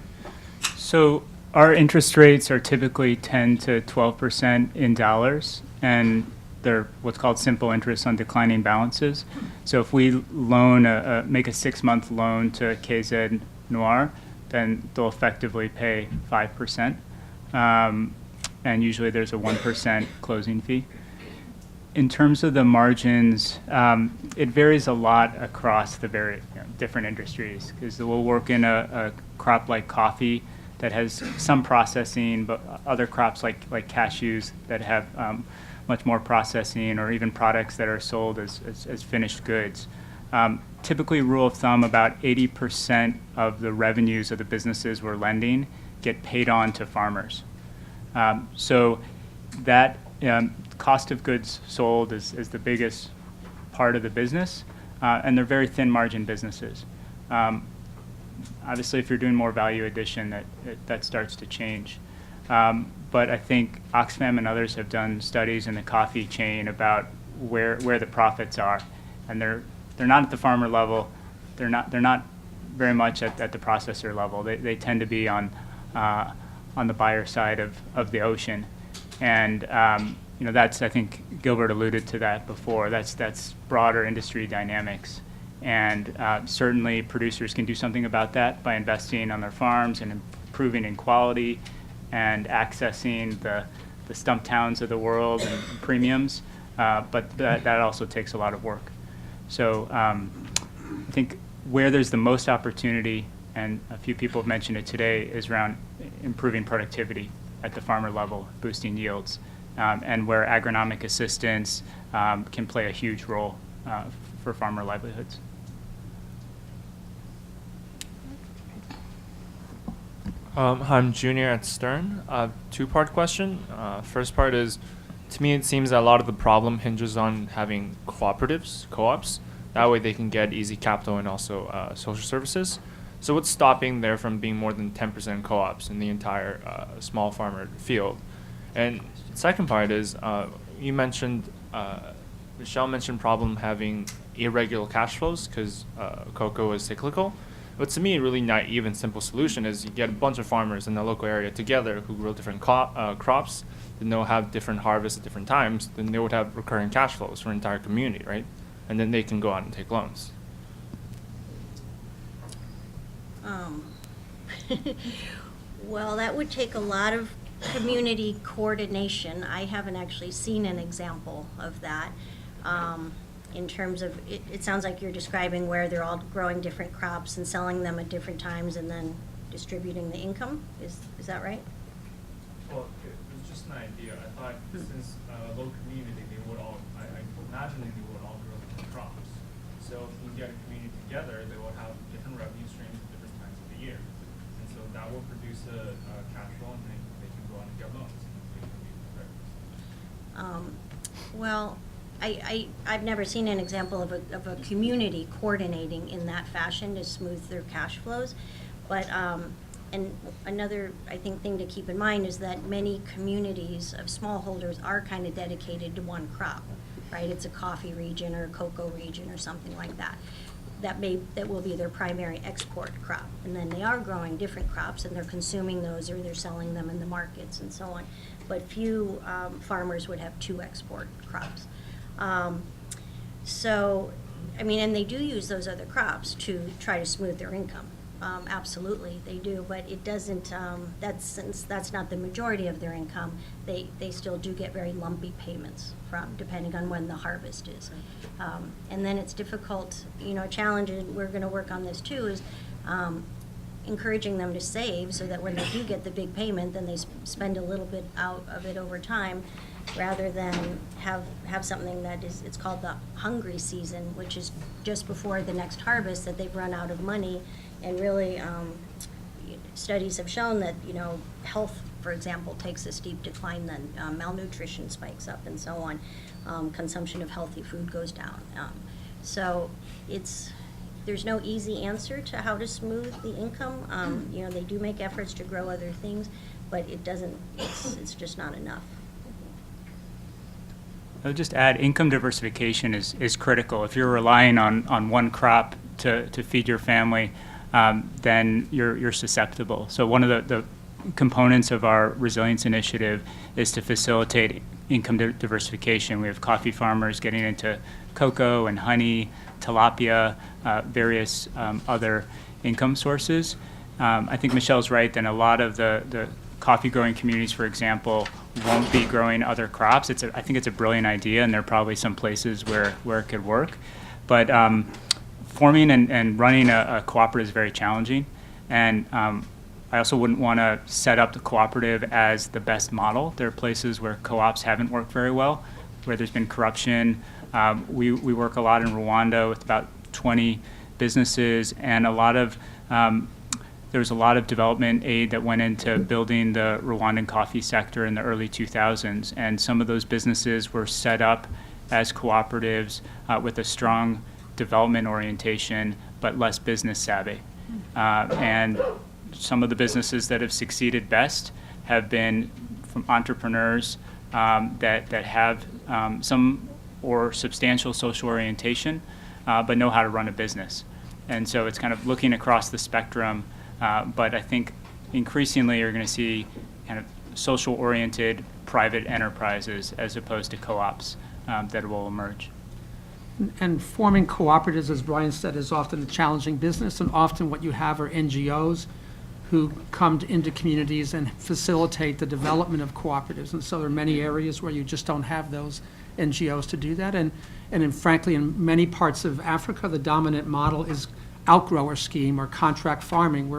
S3: So our interest rates are typically 10 to 12% in dollars, and they're what's called simple interest on declining balances. So if we make a 6-month loan to KZ Noir, then they'll effectively pay 5%. And usually there's a 1% closing fee. in terms of the margins, it varies a lot across the different industries, because we'll work in a crop like coffee that has some processing, but other crops like cashews that have much more processing, or even products that are sold as finished goods. Typically, rule of thumb, about 80% of the revenues of the businesses we're lending get paid on to farmers. So that cost of goods sold is the biggest part of the business, and they're very thin margin businesses. Obviously, if you're doing more value addition, that starts to change. But I think Oxfam and others have done studies in the coffee chain about where the profits are, and they're not at the farmer level. They're not very much at the processor level. They tend to be on the buyer side of the ocean, and that's, I think Gilbert alluded to that before. That's broader industry dynamics. And certainly producers can do something about that by investing on their farms and improving in quality and accessing the stump towns of the world and premiums, but that also takes a lot of work. So I think where there's the most opportunity, and a few people have mentioned it today, is around improving productivity at the farmer level, boosting yields, and where agronomic assistance can play a huge role for farmer livelihoods.
S7: Hi, I'm Junior at Stern. Two-part question. First part is, to me it seems that a lot of the problem hinges on having cooperatives, co-ops. That way they can get easy capital and also social services. So what's stopping there from being more than 10% co-ops in the entire small farmer field? And second part is, you mentioned, Michelle mentioned problem having irregular cash flows because cocoa is cyclical. But to me, a really naive and simple solution is you get a bunch of farmers in the local area together who grow different crops, then they'll have different harvests at different times, then they would have recurring cash flows for an entire community, right? And then they can go out and take loans.
S4: Well, that would take a lot of community coordination. I haven't actually seen an example of that. In terms of, it sounds like you're describing where they're all growing different crops and selling them at different times and then distributing the income. Is that right?
S7: Well, it was just an idea. I thought since a local community, they would all, I imagine they would all grow different crops. So if you get a community together, they would have different revenue streams at different times of the year. And so that will produce a cash flow, and they can go on and get loans.
S4: Well, I've never seen an example of a community coordinating in that fashion to smooth their cash flows. But, and another, I think, thing to keep in mind is that many communities of smallholders are kind of dedicated to one crop, right? It's a coffee region or a cocoa region or something like that. That will be their primary export crop. And then they are growing different crops and they're consuming those, or they're selling them in the markets and so on. But few farmers would have two export crops. So, I mean, and they do use those other crops to try to smooth their income. Absolutely, they do, but it doesn't, since that's not the majority of their income, they still do get very lumpy payments depending on when the harvest is. And then it's difficult, a challenge, and we're gonna work on this too, is encouraging them to save so that when they do get the big payment, then they spend a little bit out of it over time, rather than have something that is, it's called the hungry season, which is just before the next harvest that they've run out of money. And really, studies have shown that, health, for example, takes a steep decline, then malnutrition spikes up and so on. Consumption of healthy food goes down. So there's no easy answer to how to smooth the income. They do make efforts to grow other things, but it's just not enough.
S3: I'll just add, income diversification is critical. If you're relying on one crop to feed your family, then you're susceptible. So one of the components of our resilience initiative is to facilitate income diversification. We have coffee farmers getting into cocoa and honey, tilapia, various other income sources. I think Michelle's right that a lot of the coffee growing communities, for example, won't be growing other crops. I think it's a brilliant idea, and there are probably some places where it could work. But forming and running a cooperative is very challenging. And I also wouldn't want to set up the cooperative as the best model. There are places where co-ops haven't worked very well, where there's been corruption. We work a lot in Rwanda with about 20 businesses, and there was a lot of development aid that went into building the Rwandan coffee sector in the early 2000s. And some of those businesses were set up as cooperatives with a strong development orientation, but less business savvy. And some of the businesses that have succeeded best have been from entrepreneurs that have some or substantial social orientation, but know how to run a business. And so it's kind of looking across the spectrum, but I think increasingly you're going to see kind of social-oriented private enterprises as opposed to co-ops that will emerge.
S5: And forming cooperatives, as Brian said, is often a challenging business, and often what you have are NGOs who come into communities and facilitate the development of cooperatives. And so there are many areas where you just don't have those NGOs to do that. And frankly, in many parts of Africa, the dominant model is outgrower scheme or contract farming,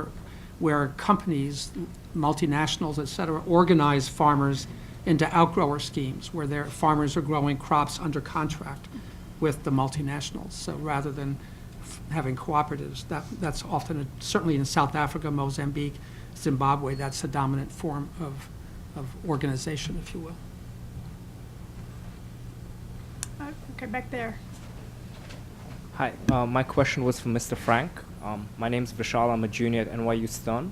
S5: where companies, multinationals, et cetera, organize farmers into outgrower schemes where their farmers are growing crops under contract with the multinationals. So rather than having cooperatives, that's often, certainly in South Africa, Mozambique, Zimbabwe, that's a dominant form of organization, if you will.
S2: Okay, back there.
S8: Hi, my question was for Mr. Frank. My name's Vishal, I'm a junior at NYU-Stern.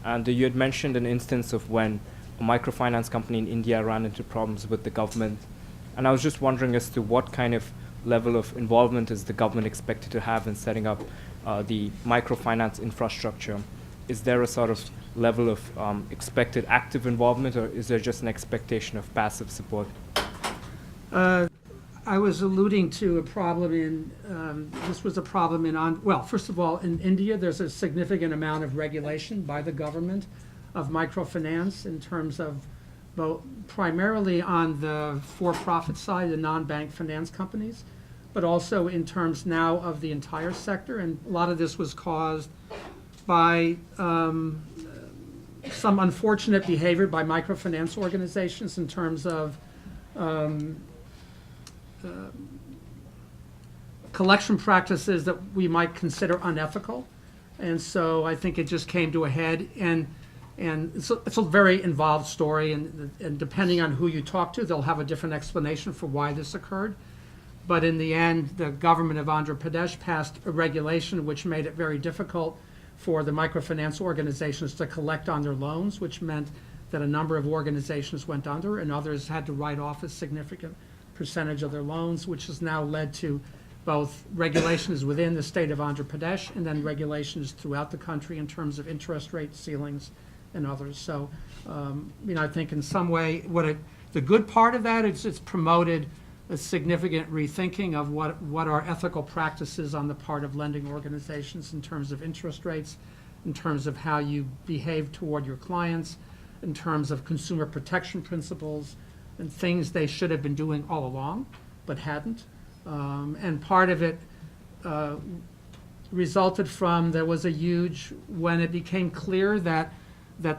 S8: And you had mentioned an instance of when a microfinance company in India ran into problems with the government. And I was just wondering as to what kind of level of involvement is the government expected to have in setting up the microfinance infrastructure? Is there a sort of level of expected active involvement, or is there just an expectation of passive support?
S5: I was alluding to a problem this was a problem well, first of all, in India, there's a significant amount of regulation by the government of microfinance in terms of both primarily on the for-profit side, the non-bank finance companies, but also in terms now of the entire sector. And a lot of this was caused by some unfortunate behavior by microfinance organizations in terms of collection practices that we might consider unethical. And so I think it just came to a head. And it's a very involved story, and depending on who you talk to, they'll have a different explanation for why this occurred. But in the end, the government of Andhra Pradesh passed a regulation which made it very difficult for the microfinance organizations to collect on their loans, which meant that a number of organizations went under and others had to write off a significant percentage of their loans, which has now led to both regulations within the state of Andhra Pradesh and then regulations throughout the country in terms of interest rate ceilings and others. So, I think in some way, the good part of that is it's promoted a significant rethinking of what are ethical practices on the part of lending organizations in terms of interest rates, in terms of how you behave toward your clients, in terms of consumer protection principles, and things they should have been doing all along, but hadn't. And part of it resulted from when it became clear that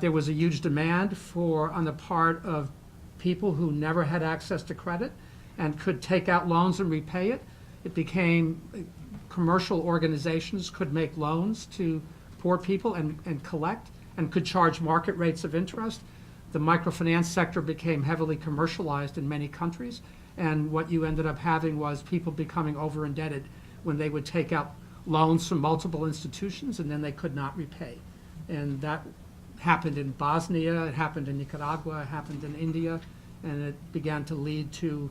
S5: there was a huge demand on the part of people who never had access to credit and could take out loans and repay it. It became commercial organizations could make loans to poor people and collect and could charge market rates of interest. The microfinance sector became heavily commercialized in many countries, and what you ended up having was people becoming over-indebted when they would take out loans from multiple institutions and then they could not repay. And that happened in Bosnia, it happened in Nicaragua, it happened in India, and it began to lead to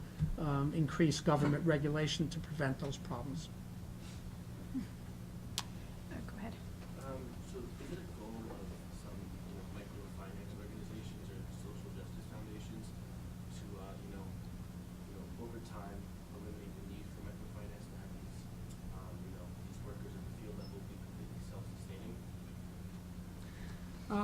S5: increased government regulation to prevent those problems.
S2: Go ahead.
S9: So is it a goal of some microfinance organizations or social justice foundations to over time eliminate the need for microfinance to have these workers in the field that will be completely self-sustaining?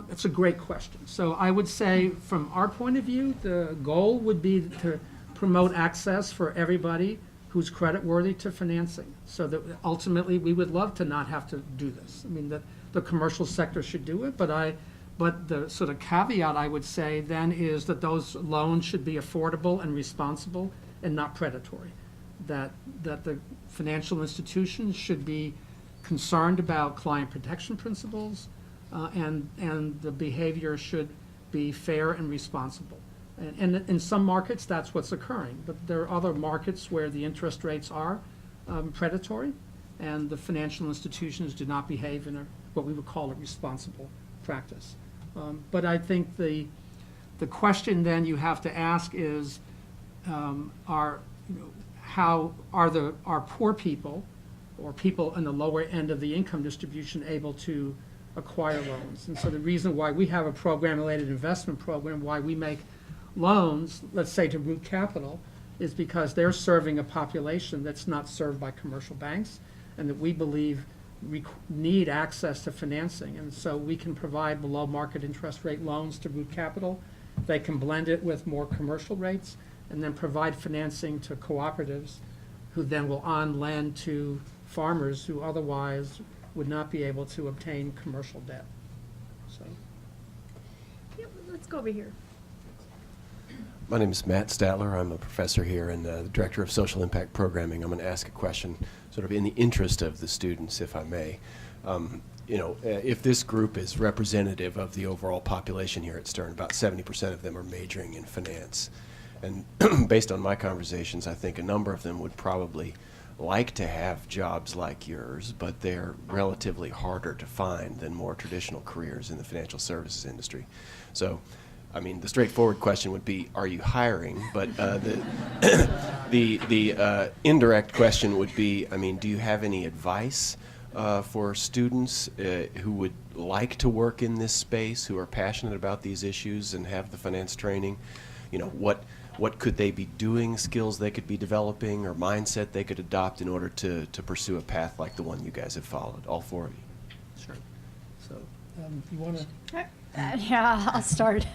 S5: It's a great question. So I would say, from our point of view, the goal would be to promote access for everybody who's creditworthy to financing, so that ultimately we would love to not have to do this. I mean, the commercial sector should do it, but the sort of caveat I would say then is that those loans should be affordable and responsible and not predatory. That the financial institutions should be concerned about client protection principles, and the behavior should be fair and responsible. And in some markets, that's what's occurring. But there are other markets where the interest rates are predatory, and the financial institutions do not behave in what we would call a responsible practice. But I think the question then you have to ask is, are poor people or people in the lower end of the income distribution able to acquire loans? And so the reason why we have a program-related investment program, why we make loans, let's say to Root Capital, is because they're serving a population that's not served by commercial banks, and that we believe need access to financing. And so we can provide below market interest rate loans to Root Capital. They can blend it with more commercial rates and then provide financing to cooperatives, who then will on-lend to farmers who otherwise would not be able to obtain commercial debt. So.
S2: Yep, let's go over here.
S10: My name is Matt Statler. I'm a professor here and the Director of Social Impact Programming. I'm going to ask a question sort of in the interest of the students, if I may. If this group is representative of the overall population here at Stern, about 70% of them are majoring in finance. And based on my conversations, I think a number of them would probably like to have jobs like yours, but they're relatively harder to find than more traditional careers in the financial services industry. So, I mean, the straightforward question would be, are you hiring? But the indirect question would be, I mean, do you have any advice for students who would like to work in this space, who are passionate about these issues and have the finance training? You know, what could they be doing, skills they could be developing, or mindset they could adopt in order to pursue a path like the one you guys have followed, all four of you?
S5: Sure. So, you want to?
S2: Yeah, I'll start.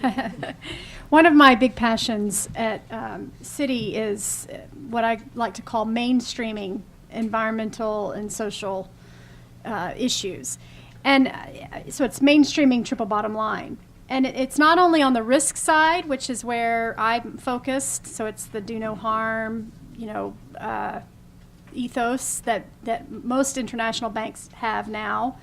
S2: One of my big passions at Citi is what I like to call mainstreaming environmental and social issues. And so it's mainstreaming triple bottom line. And it's not only on the risk side, which is where I'm focused, so it's the do no harm, ethos that most international banks have now.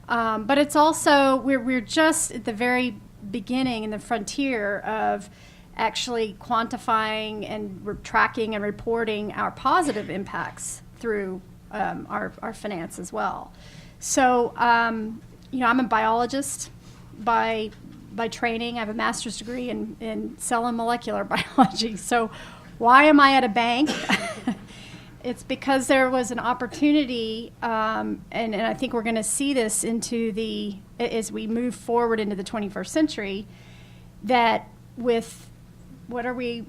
S2: But it's also, we're just at the very beginning in the frontier of actually quantifying and tracking and reporting our positive impacts through our finance as well. So, I'm a biologist by training. I have a master's degree in cell and molecular biology. So why am I at a bank? It's because there was an opportunity, and I think we're going to see this as we move forward into the 21st century, that with, what are we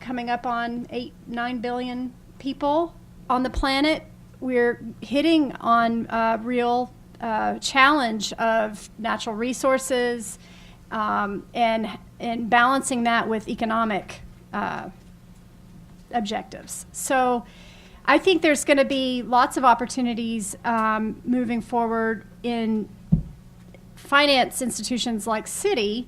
S2: coming up on, 8-9 billion people on the planet, we're hitting on a real challenge of natural resources, and balancing that with economic objectives. So I think there's going to be lots of opportunities moving forward in finance institutions like Citi,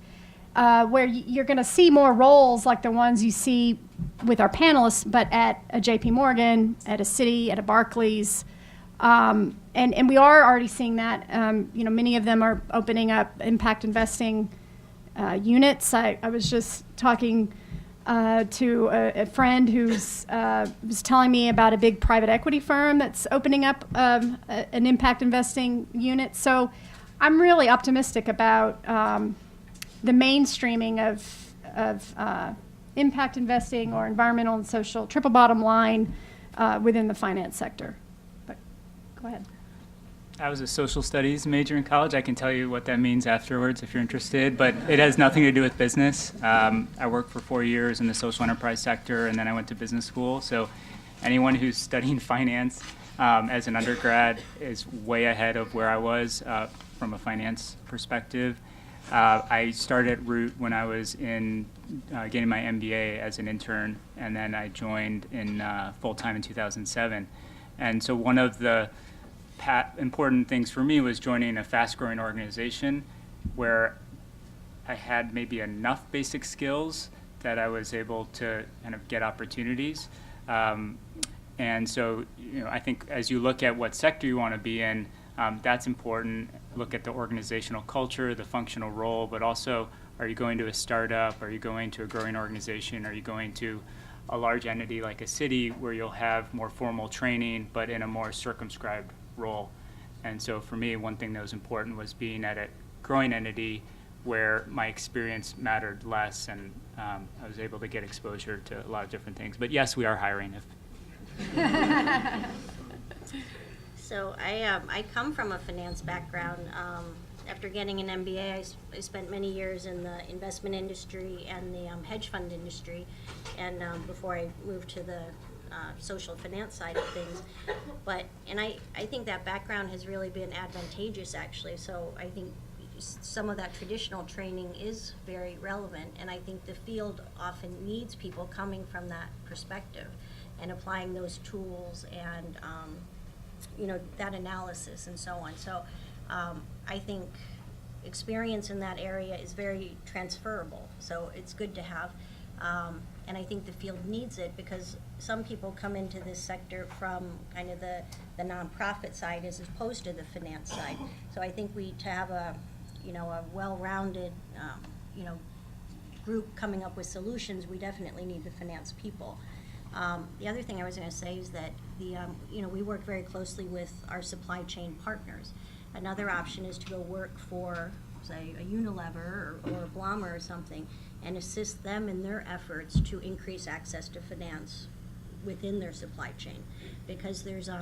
S2: where you're going to see more roles like the ones you see with our panelists, but at a JP Morgan, at a Citi, at a Barclays. And we are already seeing that. Many of them are opening up impact investing units. I was just talking to a friend who's was telling me about a big private equity firm that's opening up an impact investing unit. So I'm really optimistic about the mainstreaming of impact investing or environmental and social triple bottom line within the finance sector. But go ahead.
S3: I was a social studies major in college. I can tell you what that means afterwards if you're interested, but it has nothing to do with business. I worked for 4 years in the social enterprise sector, and then I went to business school. So anyone who's studying finance as an undergrad is way ahead of where I was from a finance perspective. I started at Root when I was in getting my MBA as an intern, and then I joined in full-time in 2007. And so one of the important things for me was joining a fast-growing organization where I had maybe enough basic skills that I was able to kind of get opportunities. And so, I think as you look at what sector you want to be in, that's important. Look at the organizational culture, the functional role, but also, are you going to a startup? Are you going to a growing organization? Are you going to a large entity like a Citi where you'll have more formal training, but in a more circumscribed role? And so for me, one thing that was important was being at a growing entity where my experience mattered less, and I was able to get exposure to a lot of different things. But yes, we are hiring.
S4: So I come from a finance background. After getting an MBA, I spent many years in the investment industry and the hedge fund industry, and before I moved to the social finance side of things. And I think that background has really been advantageous, actually. So I think some of that traditional training is very relevant, and I think the field often needs people coming from that perspective and applying those tools and that analysis and so on. So I think experience in that area is very transferable, so it's good to have. And I think the field needs it because some people come into this sector from kind of the nonprofit side as opposed to the finance side. So I think to have a well-rounded group coming up with solutions, we definitely need the finance people. The other thing I was going to say is that we work very closely with our supply chain partners. Another option is to go work for, say, a Unilever or a Blommer or something, and assist them in their efforts to increase access to finance within their supply chain. Because there's a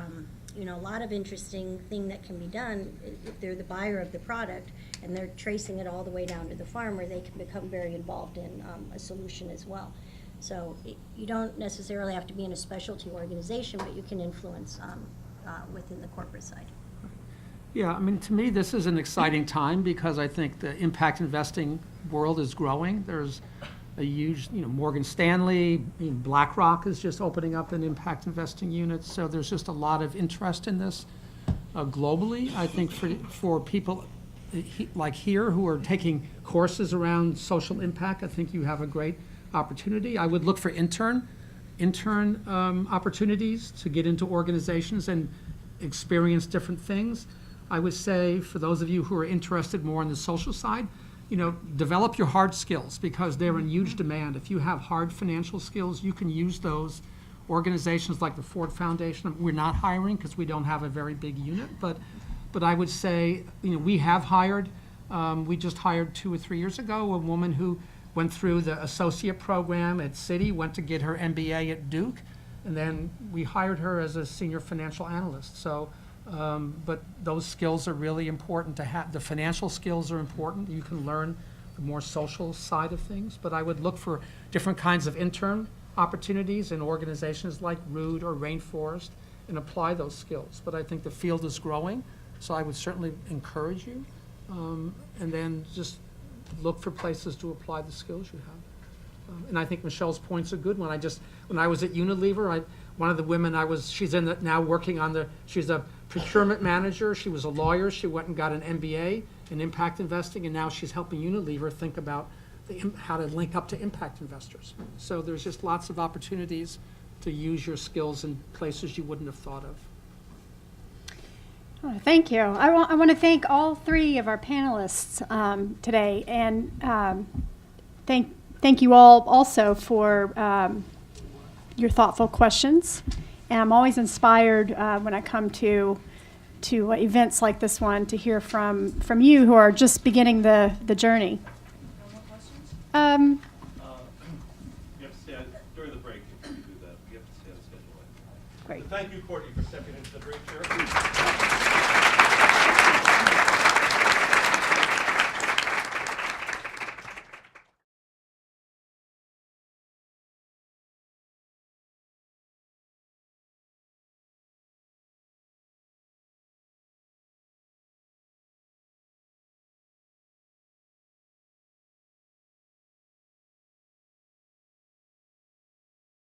S4: lot of interesting thing that can be done if they're the buyer of the product and they're tracing it all the way down to the farmer. They can become very involved in a solution as well. So you don't necessarily have to be in a specialty organization, but you can influence within the corporate side.
S5: Yeah, I mean, to me, this is an exciting time because I think the impact investing world is growing. There's a huge, Morgan Stanley, BlackRock is just opening up an impact investing unit. So there's just a lot of interest in this globally. I think for people like here who are taking courses around social impact, I think you have a great opportunity. I would look for intern opportunities to get into organizations and experience different things. I would say for those of you who are interested more on the social side, develop your hard skills because they're in huge demand. If you have hard financial skills, you can use those. Organizations like the Ford Foundation, we're not hiring because we don't have a very big unit, but I would say, we have hired, we just hired 2 or 3 years ago, a woman who went through the associate program at Citi, went to get her MBA at Duke, and then we hired her as a senior financial analyst. So, but those skills are really important to have. The financial skills are important. You can learn the more social side of things, but I would look for different kinds of intern opportunities in organizations like Root or Rainforest and apply those skills. But I think the field is growing, so I would certainly encourage you, and then just look for places to apply the skills you have. And I think Michelle's point's a good one. When I was at Unilever, one of the women she's now working on she's a procurement manager. She was a lawyer. She went and got an MBA in impact investing, and now she's helping Unilever think about how to link up to impact investors. So there's just lots of opportunities to use your skills in places you wouldn't have thought of.
S2: Oh, thank you. I want to thank all 3 of our panelists today, and thank you all also for your thoughtful questions. And I'm always inspired when I come to events like this one to hear from you who are just beginning the journey.
S9: You have to stay during the break if you do that. You have to stay on schedule.
S2: Great.
S9: So thank you, Courtney, for stepping into the break chair.